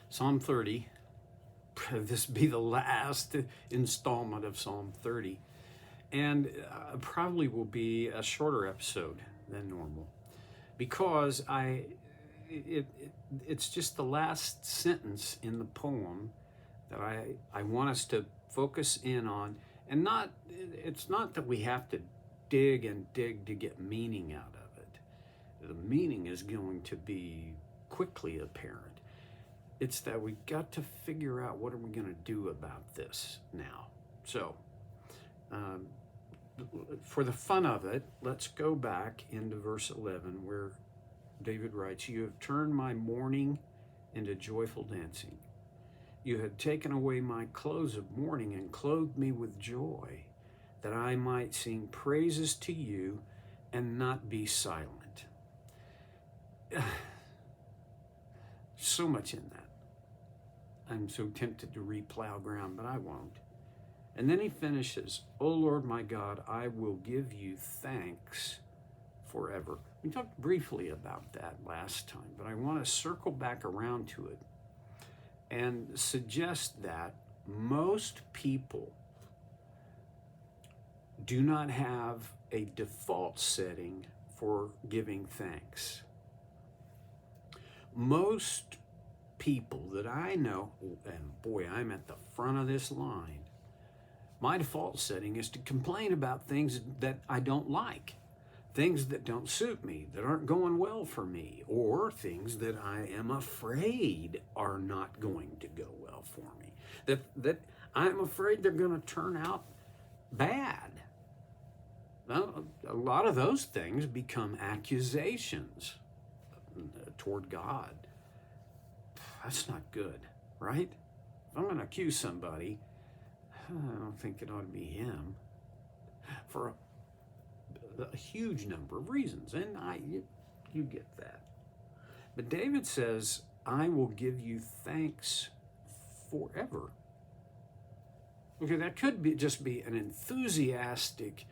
Psalm 30. This be the last installment of Psalm 30. And probably will be a shorter episode than normal because it's just the last sentence in the poem that I want us to focus in on. And it's not that we have to dig and dig to get meaning out of it. The meaning is going to be quickly apparent. It's that we got to figure out what are we going to do about this now. So, for the fun of it, let's go back into verse 11 where David writes, "You have turned my mourning into joyful dancing. You had taken away my clothes of mourning and clothed me with joy, that I might sing praises to you and not be silent." So much in that. I'm so tempted to replow ground, but I won't. And then he finishes, "O Lord my God, I will give you thanks forever." We talked briefly about that last time, but I want to circle back around to it and suggest that most people do not have a default setting for giving thanks. Most people that I know, and boy, I'm at the front of this line, my default setting is to complain about things that I don't like, things that don't suit me, that aren't going well for me, or things that I am afraid are not going to go well for me, that I'm afraid they're going to turn out bad. Well, a lot of those things become accusations toward God. That's not good, right? If I'm going to accuse somebody, I don't think it ought to be him for a huge number of reasons, and you get that. But David says, "I will give you thanks forever." Okay, that could be just be an enthusiastic,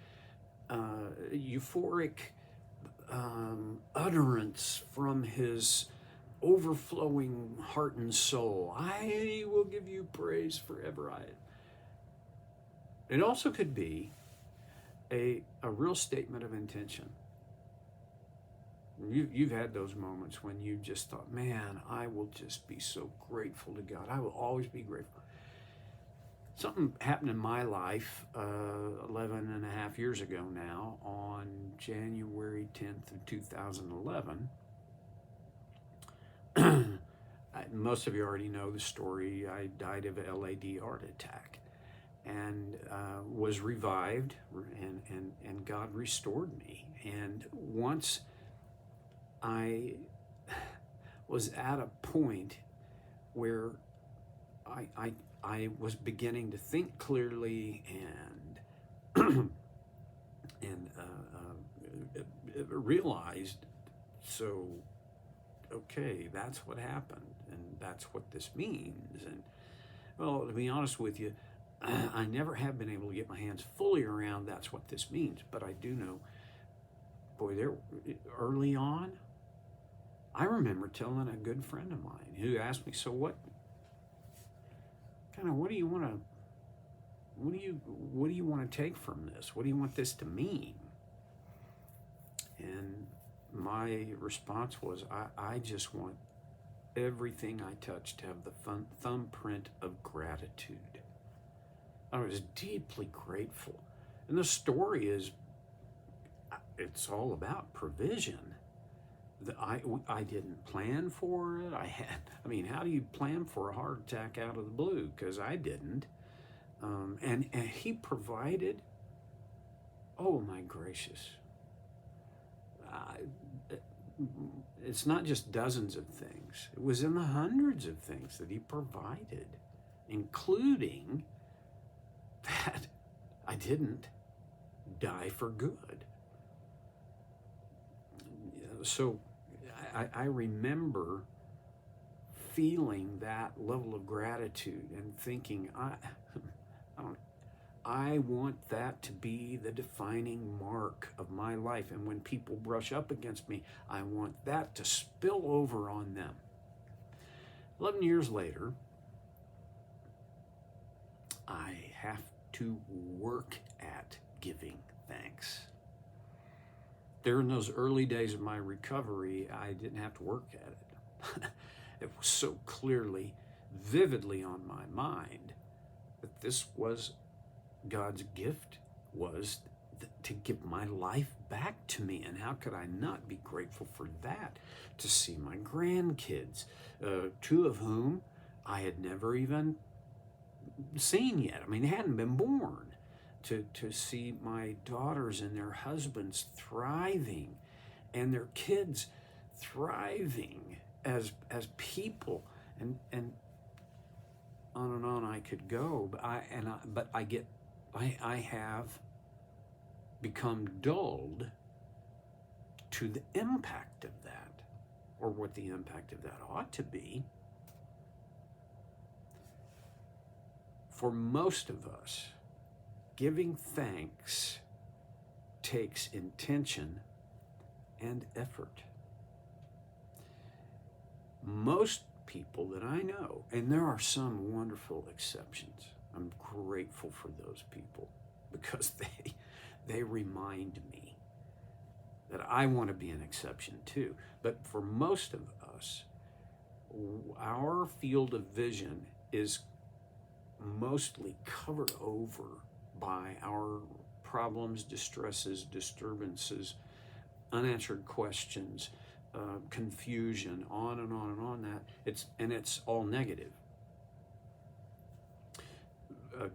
euphoric utterance from his overflowing heart and soul. "I will give you praise forever." It also could be a real statement of intention. You've had those moments when you just thought, "Man, I will just be so grateful to God. I will always be grateful." Something happened in my life 11 and a half years ago now on January 10th of 2011. Most of you already know the story. I died of a LAD heart attack and was revived, and God restored me. And once I was at a point where I was beginning to think clearly and realized, so okay, that's what happened, and that's what this means. And well, to be honest with you, I never have been able to get my hands fully around that's what this means, but I do know, boy, there early on, I remember telling a good friend of mine who asked me, "So what do you want to take from this? What do you want this to mean?" And my response was, I just want everything I touch to have the thumbprint of gratitude. I was deeply grateful. And the story is, it's all about provision. I didn't plan for it. How do you plan for a heart attack out of the blue? Because I didn't. And he provided, oh my gracious. It's not just dozens of things. It was in the hundreds of things that he provided, including that I didn't die for good. So I remember feeling that level of gratitude and thinking, I want that to be the defining mark of my life. And when people brush up against me, I want that to spill over on them. 11 years later, I have to work at giving thanks. During those early days of my recovery, I didn't have to work at it. It was so clearly, vividly on my mind that this was God's gift, was to give my life back to me. And how could I not be grateful for that? To see my grandkids, two of whom I had never even seen yet. I mean, they hadn't been born. To see my daughters and their husbands thriving, and their kids thriving as people, and on and on I could go. But I have become dulled to the impact of that, or what the impact of that ought to be. For most of us, giving thanks takes intention and effort. Most people that I know, and there are some wonderful exceptions, I'm grateful for those people, because they remind me that I want to be an exception too. But for most of us, our field of vision is mostly covered over by our problems, distresses, disturbances, unanswered questions, confusion, on and on and on. It's all negative.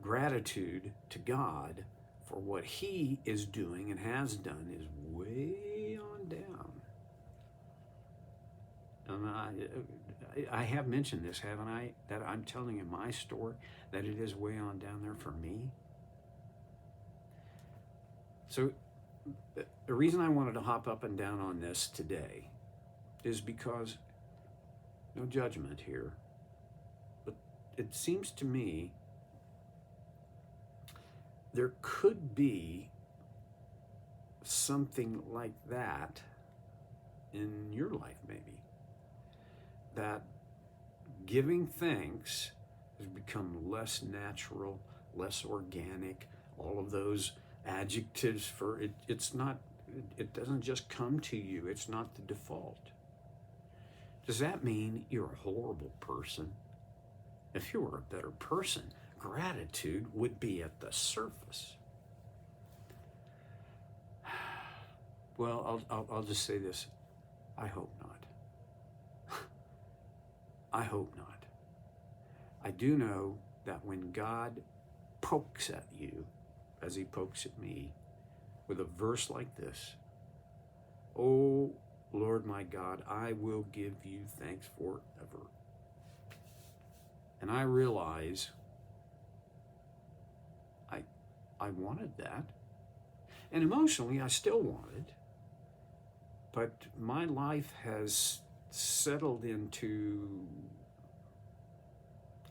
Gratitude to God for what He is doing and has done is way on down. And I have mentioned this, haven't I? That I'm telling you my story, that it is way on down there for me. So the reason I wanted to hop up and down on this today is because, no judgment here, but it seems to me there could be something like that in your life, maybe. That giving thanks has become less natural, less organic, all of those adjectives for it. It doesn't just come to you. It's not the default. Does that mean you're a horrible person? If you were a better person, gratitude would be at the surface. Well, I'll just say this. I hope not. I hope not. I do know that when God pokes at you, as He pokes at me, with a verse like this, "Oh, Lord my God, I will give you thanks forever." And I realize I wanted that. And emotionally, I still want it. But my life has settled into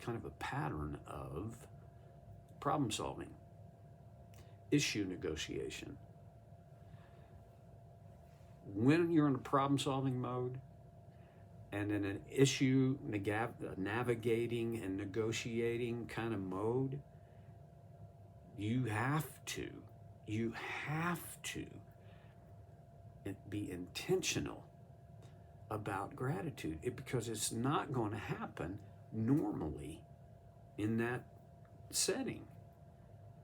kind of a pattern of problem solving, issue negotiation. When you're in a problem solving mode and in an issue navigating and negotiating kind of mode, you have to be intentional about gratitude, because it's not going to happen normally in that setting.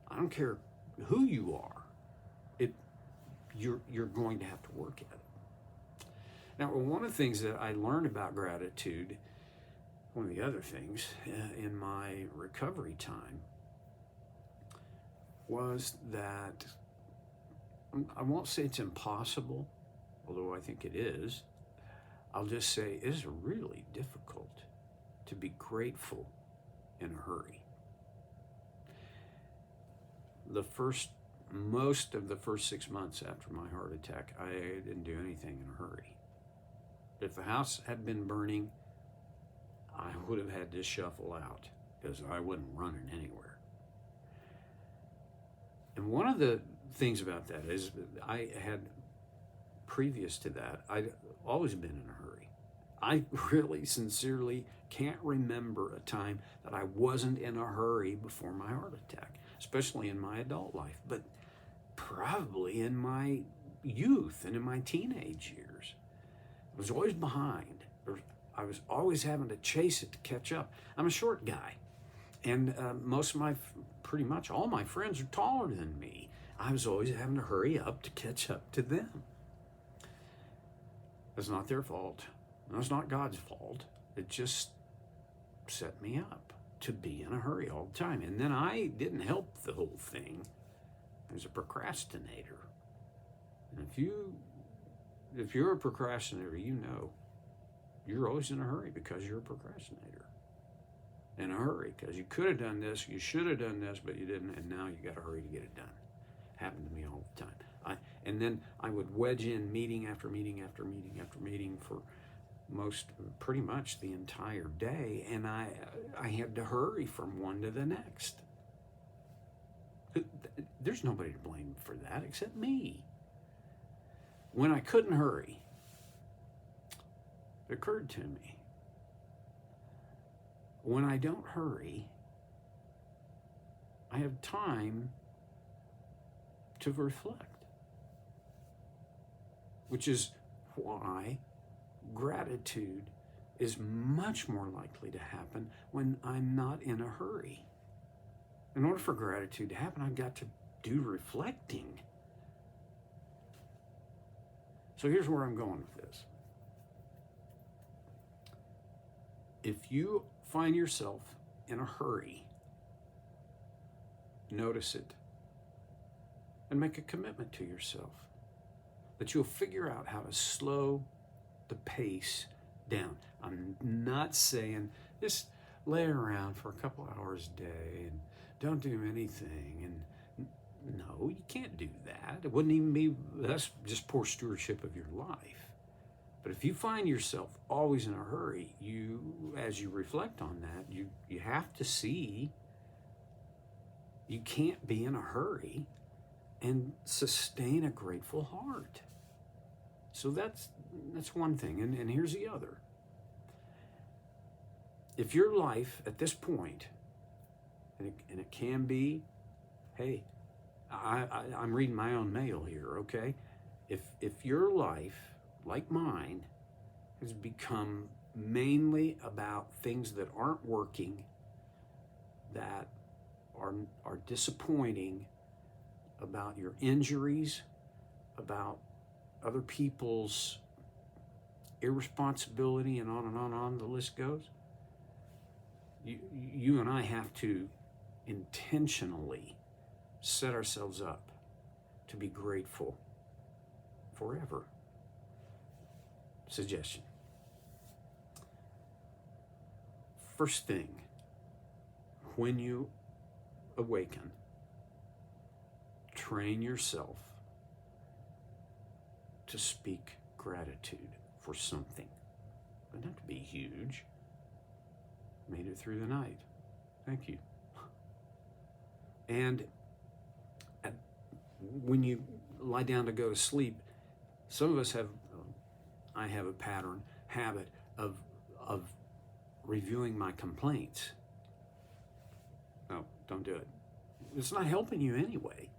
I don't care who you are, you're going to have to work at it. Now, one of the things that I learned about gratitude, one of the other things in my recovery time, was that I won't say it's impossible, although I think it is. I'll just say it is really difficult to be grateful in a hurry. Most of the first 6 months after my heart attack, I didn't do anything in a hurry. If the house had been burning, I would have had to shuffle out because I wasn't running anywhere. And one of the things about that is I had, previous to that, I'd always been in a hurry. I really sincerely can't remember a time that I wasn't in a hurry before my heart attack, especially in my adult life, but probably in my youth and in my teenage years. I was always behind. I was always having to chase it to catch up. I'm a short guy, and pretty much all my friends are taller than me. I was always having to hurry up to catch up to them. It's not their fault. That's not God's fault. It just set me up to be in a hurry all the time. And then I didn't help the whole thing. I was a procrastinator. And if you're a procrastinator, you know you're always in a hurry because you're a procrastinator. In a hurry because you could have done this, you should have done this, but you didn't, and now you got to hurry to get it done. Happened to me all the time. And then I would wedge in meeting after meeting after meeting after meeting for pretty much the entire day, and I had to hurry from one to the next. There's nobody to blame for that except me. When I couldn't hurry, it occurred to me, when I don't hurry, I have time to reflect, which is why gratitude is much more likely to happen when I'm not in a hurry. In order for gratitude to happen, I've got to do reflecting. So here's where I'm going with this. If you find yourself in a hurry, notice it and make a commitment to yourself that you'll figure out how to slow the pace down. I'm not saying just lay around for a couple hours a day and don't do anything. And no, you can't do that. It wouldn't even be, that's just poor stewardship of your life. But if you find yourself always in a hurry, as you reflect on that, you have to see you can't be in a hurry and sustain a grateful heart. So that's one thing, and here's the other. If your life at this point, and it can be, hey, I'm reading my own mail here, okay? If your life, like mine, has become mainly about things that aren't working, that are disappointing, about your injuries, about other people's irresponsibility, and on and on and on the list goes, you and I have to intentionally set ourselves up to be grateful forever. Suggestion. First thing, when you awaken, train yourself to speak gratitude for something. It doesn't have to be huge. Made it through the night. Thank you. And when you lie down to go to sleep, some of us I have a habit of reviewing my complaints. No, don't do it. It's not helping you anyway.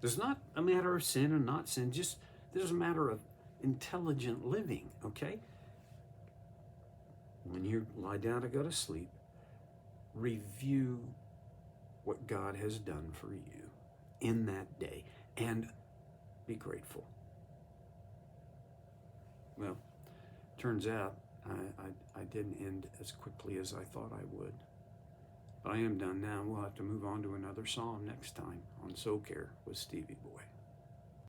It's not a matter of sin or not sin, just this is a matter of intelligent living, okay? When you lie down to go to sleep, review what God has done for you in that day and be grateful. Well, turns out I didn't end as quickly as I thought I would. But I am done now. We'll have to move on to another psalm next time on Soul Care with Stevie Boy.